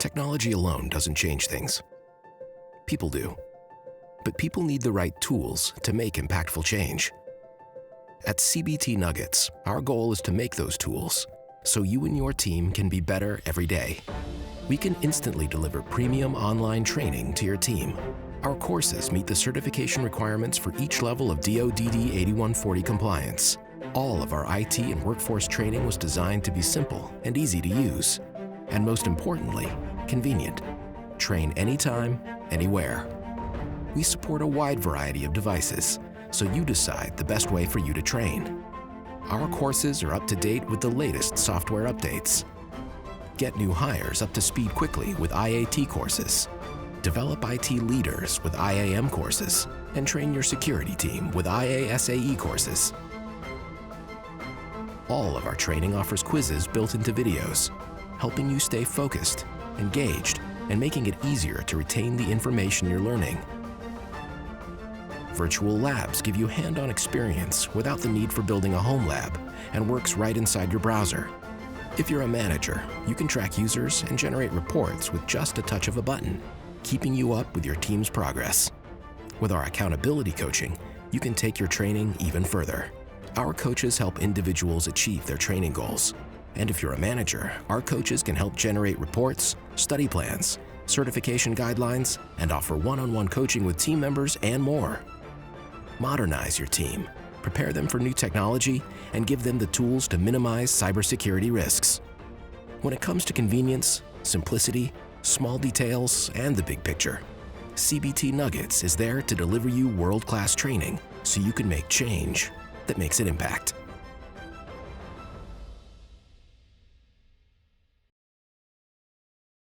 Technology alone doesn't change things. People do. But people need the right tools to make impactful change. At CBT Nuggets, our goal is to make those tools so you and your team can be better every day. We can instantly deliver premium online training to your team. Our courses meet the certification requirements for each level of DoDD 8140 compliance. All of our IT and workforce training was designed to be simple and easy to use, and most importantly, convenient. Train anytime, anywhere. We support a wide variety of devices, so you decide the best way for you to train. Our courses are up to date with the latest software updates. Get new hires up to speed quickly with IAT courses. Develop IT leaders with IAM courses, and train your security team with IASAE courses. All of our training offers quizzes built into videos, helping you stay focused, engaged, and making it easier to retain the information you're learning. Virtual labs give you hand-on experience without the need for building a home lab, and works right inside your browser. If you're a manager, you can track users and generate reports with just a touch of a button, keeping you up with your team's progress. With our accountability coaching, you can take your training even further. Our coaches help individuals achieve their training goals. And if you're a manager, our coaches can help generate reports, study plans, certification guidelines, and offer one-on-one coaching with team members and more. Modernize your team, prepare them for new technology, and give them the tools to minimize cybersecurity risks. When it comes to convenience, simplicity, small details, and the big picture, CBT Nuggets is there to deliver you world-class training so you can make change that makes an impact.